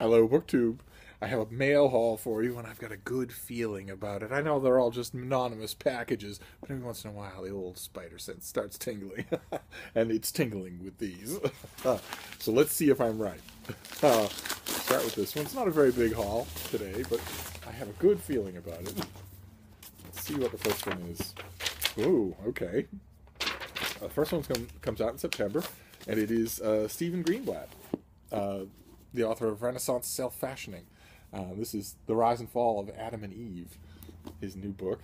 Hello, BookTube. I have a mail haul for you, and I've got a good feeling about it. I know they're all just anonymous packages, but every once in a while the old spider sense starts tingling. And it's tingling with these. So let's see if I'm right. Start with this one. It's not a very big haul today, but I have a good feeling about it. Let's see what the first one is. Ooh, okay. The first one comes out in September, and it is Stephen Greenblatt, the author of Renaissance Self-Fashioning. This is The Rise and Fall of Adam and Eve, his new book.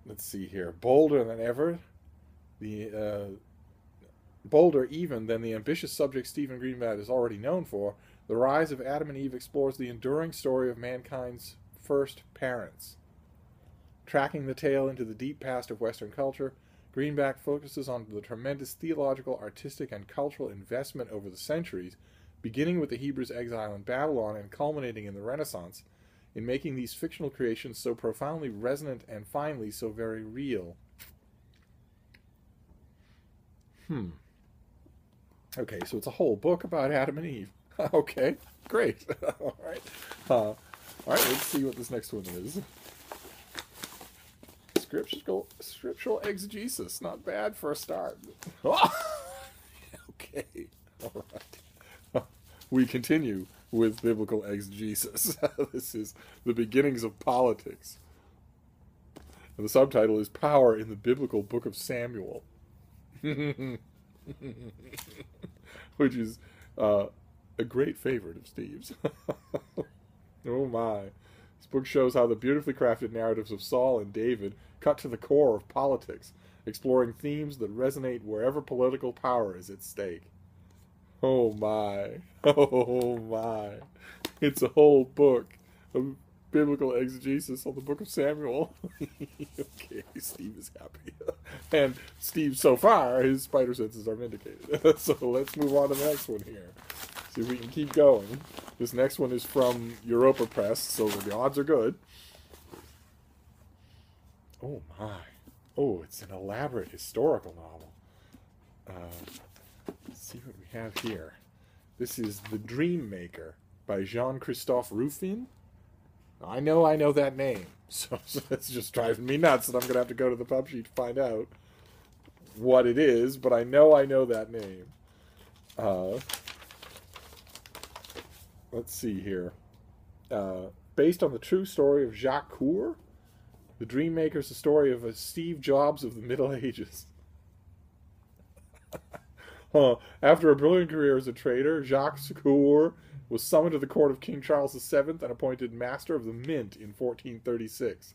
Let's see here. Bolder than ever, bolder even than the ambitious subject Stephen Greenblatt is already known for, The Rise of Adam and Eve explores the enduring story of mankind's first parents. Tracking the tale into the deep past of Western culture, Greenblatt focuses on the tremendous theological, artistic, and cultural investment over the centuries, beginning with the Hebrews' exile in Babylon and culminating in the Renaissance, in making these fictional creations so profoundly resonant and finally so very real. Okay, so it's a whole book about Adam and Eve. Okay, great. All right. All right, let's see what this next one is. Scriptural exegesis. Not bad for a start. Okay. All right. We continue with biblical exegesis. This is the beginnings of politics. And the subtitle is Power in the Biblical Book of Samuel. Which is a great favorite of Steve's. Oh my. This book shows how the beautifully crafted narratives of Saul and David cut to the core of politics, exploring themes that resonate wherever political power is at stake. Oh my. Oh my. It's a whole book of biblical exegesis on the book of Samuel. Okay, Steve is happy. And Steve, so far, his spider senses are vindicated. So let's move on to the next one here. See if we can keep going. This next one is from Europa Press, so the odds are good. Oh my. Oh, it's an elaborate historical novel. Let's see what we have here. This is The Dream Maker by Jean-Christophe Ruffin. I know that name, so it's just driving me nuts, and I'm going to have to go to the pub sheet to find out what it is, but I know that name. Let's see here. Based on the true story of Jacques Coeur, The Dream Maker is the story of a Steve Jobs of the Middle Ages. After a brilliant career as a trader, Jacques Coeur was summoned to the court of King Charles VII and appointed Master of the Mint in 1436.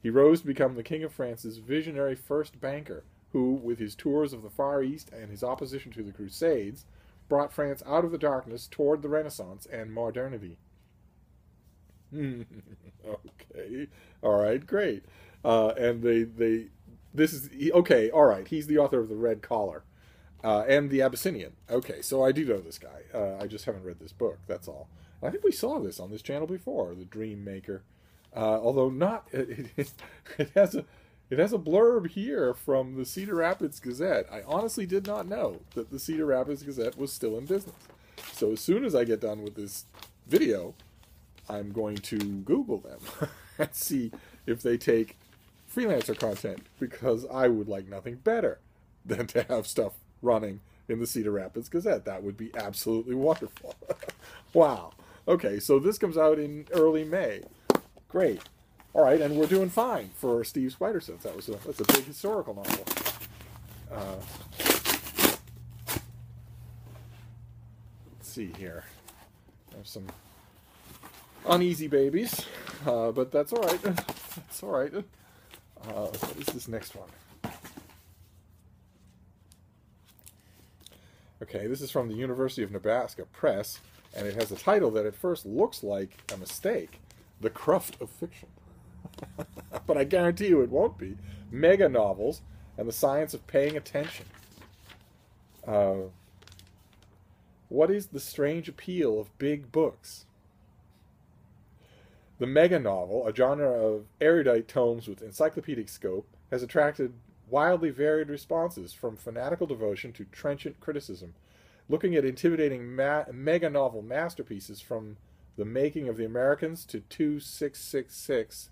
He rose to become the King of France's visionary first banker, who, with his tours of the Far East and his opposition to the Crusades, brought France out of the darkness toward the Renaissance and modernity. Okay, all right, great. And this is okay. All right, he's the author of The Red Collar. And The Abyssinian. Okay, so I do know this guy. I just haven't read this book, that's all. I think we saw this on this channel before, The Dream Maker. Although not, it has a blurb here from the Cedar Rapids Gazette. I honestly did not know that the Cedar Rapids Gazette was still in business. So as soon as I get done with this video, I'm going to Google them and see if they take freelancer content, because I would like nothing better than to have stuff running in the Cedar Rapids Gazette. That would be absolutely wonderful. Wow. Okay, so this comes out in early May. Great. All right, and we're doing fine for Steve Spidersense. That's a big historical novel. Let's see here. I have some uneasy babies, but that's all right. That's all right. What is this next one? Okay, this is from the University of Nebraska Press, and it has a title that at first looks like a mistake, The Cruft of Fiction. But I guarantee you it won't be. Mega Novels and the Science of Paying Attention. What is the strange appeal of big books? The mega novel, a genre of erudite tomes with encyclopedic scope, has attracted wildly varied responses, from fanatical devotion to trenchant criticism. looking at intimidating mega novel masterpieces from The Making of the Americans to 2666.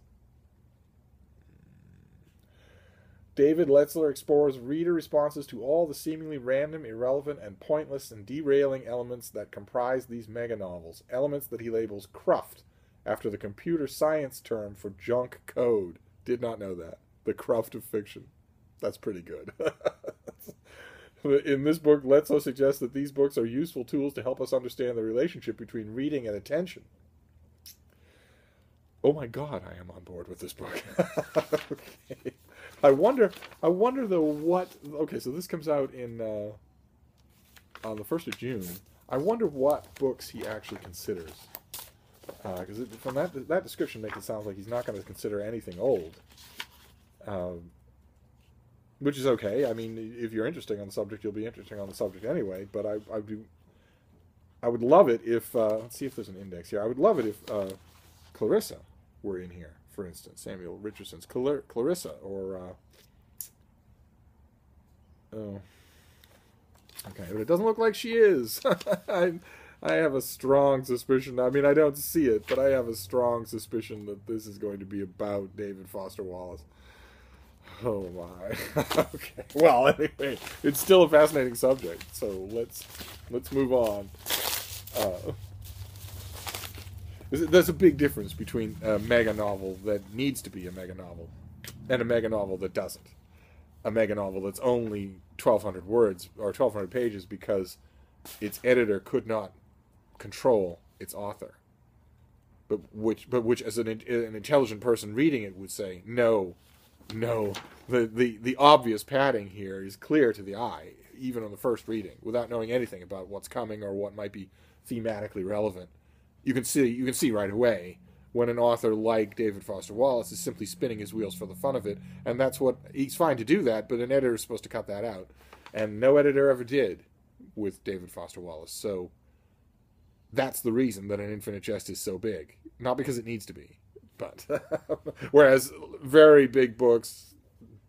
David Letzler explores reader responses to all the seemingly random, irrelevant, and pointless and derailing elements that comprise these mega novels, elements that he labels cruft, after the computer science term for junk code. Did not know that. The cruft of fiction. That's pretty good. In this book, Letzler suggests that these books are useful tools to help us understand the relationship between reading and attention. Oh my God, I am on board with this book. Okay. I wonder though what. Okay, so this comes out in on the 1st of June. I wonder what books he actually considers, because from that description makes it sound like he's not going to consider anything old, which is okay. I mean, if you're interested on the subject, you'll be interested on the subject anyway. But I would love it if let's see if there's an index here. I would love it if Clarissa were in here. For instance, Samuel Richardson's Clarissa, or oh, okay, but it doesn't look like she is. I have a strong suspicion. I mean, I don't see it, but I have a strong suspicion that this is going to be about David Foster Wallace. Oh my. Okay. Well, anyway, it's still a fascinating subject, so let's move on. There's a big difference between a mega novel that needs to be a mega novel and a mega novel that doesn't. A mega novel that's only 1,200 words or 1,200 pages because its editor could not control its author. But which as an intelligent person reading it would say, no, the obvious padding here is clear to the eye, even on the first reading, without knowing anything about what's coming or what might be thematically relevant. You can see right away when an author like David Foster Wallace is simply spinning his wheels for the fun of it, and that's what he's fine to do that, but an editor is supposed to cut that out, and no editor ever did with David Foster Wallace. So that's the reason that An Infinite Jest is so big, not because it needs to be, but whereas very big books,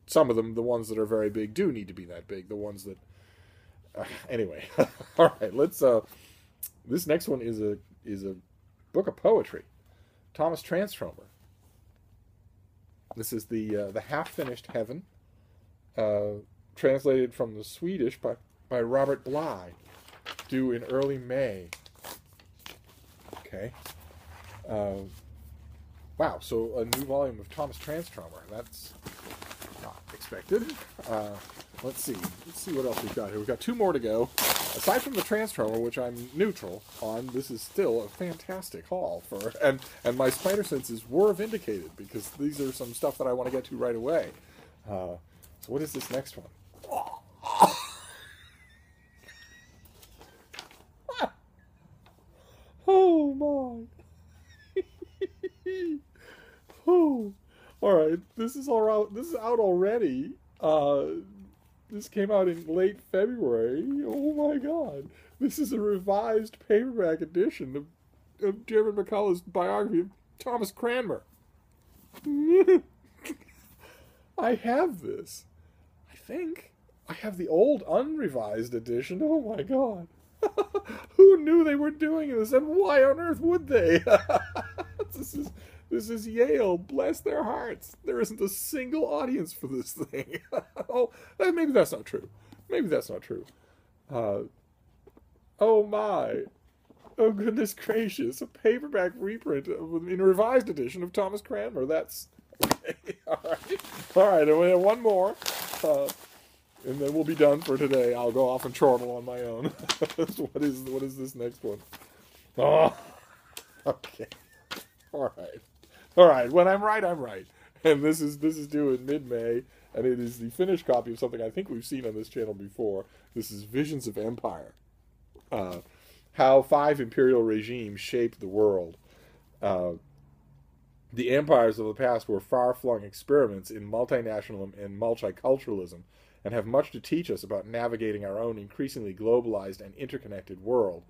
some of them, the ones that are very big, do need to be that big. The ones that anyway, all right, let's. This next one is a book of poetry, Thomas Transtromer. This is the half-finished Heaven, translated from the Swedish by Robert Bly, due in early May. Okay. Wow, so a new volume of Thomas Transtromer. That's not expected. Let's see what else we've got here. We've got 2 more to go. Aside from the Transtromer, which I'm neutral on, this is still a fantastic haul for, and my spider senses were vindicated because these are some stuff that I want to get to right away. So what is this next one? Oh my! Oh, all right. This is all right. This is out already. This came out in late February. Oh my God. This is a revised paperback edition of Jeremy McCullough's biography of Thomas Cranmer. I have this. I think. I have the old unrevised edition. Oh my God. Who knew they were doing this, and why on earth would they? This is Yale. Bless their hearts. There isn't a single audience for this thing. Oh, maybe that's not true. Maybe that's not true. Oh my. Oh goodness gracious. A paperback reprint in a revised edition of Thomas Cranmer. That's okay. All right. All right. And we have one more. And then we'll be done for today. I'll go off and chortle on my own. What is this next one? Oh, okay. All right. All right. When I'm right, I'm right. And this is due in mid-May, and it is the finished copy of something I think we've seen on this channel before. This is Visions of Empire. How 5 imperial regimes shaped the world. The empires of the past were far-flung experiments in multinational and multiculturalism, and have much to teach us about navigating our own increasingly globalized and interconnected world.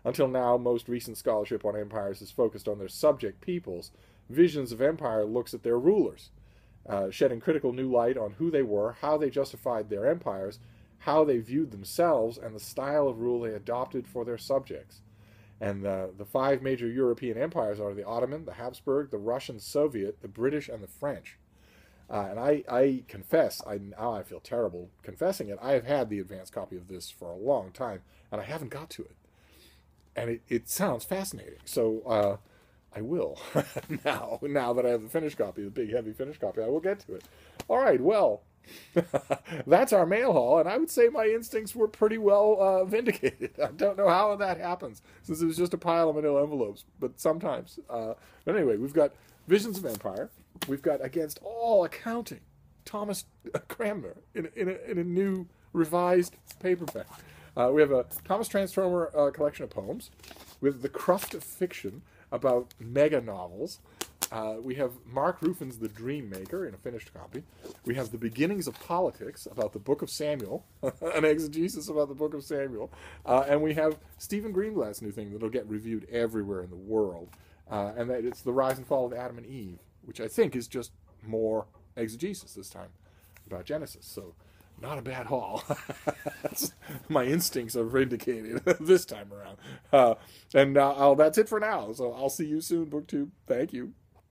Until now, most recent scholarship on empires is focused on their subject peoples. Visions of Empire looks at their rulers, shedding critical new light on who they were, how they justified their empires, how they viewed themselves and the style of rule they adopted for their subjects. And the five major European empires are the Ottoman, the Habsburg, the Russian Soviet, the British, and the French. And I confess, now I feel terrible confessing it, I have had the advanced copy of this for a long time, and I haven't got to it. And it sounds fascinating. So I will, now that I have the finished copy, the big, heavy finished copy, I will get to it. All right, well, that's our mail haul, and I would say my instincts were pretty well vindicated. I don't know how that happens, since it was just a pile of manila envelopes, but sometimes. But anyway, we've got Visions of Empire. We've got, against all accounting, Thomas Cranmer in a new revised paperback. We have a Thomas Transformer collection of poems. We have The Cruft of Fiction about mega novels. We have Mark Ruffin's The Dream Maker in a finished copy. We have The Beginnings of Politics about the Book of Samuel, an exegesis about the Book of Samuel. And we have Stephen Greenblatt's new thing that'll get reviewed everywhere in the world. And that it's The Rise and Fall of Adam and Eve, which I think is just more exegesis this time about Genesis. So not a bad haul. My instincts are vindicated this time around. And that's it for now. So I'll see you soon, BookTube. Thank you.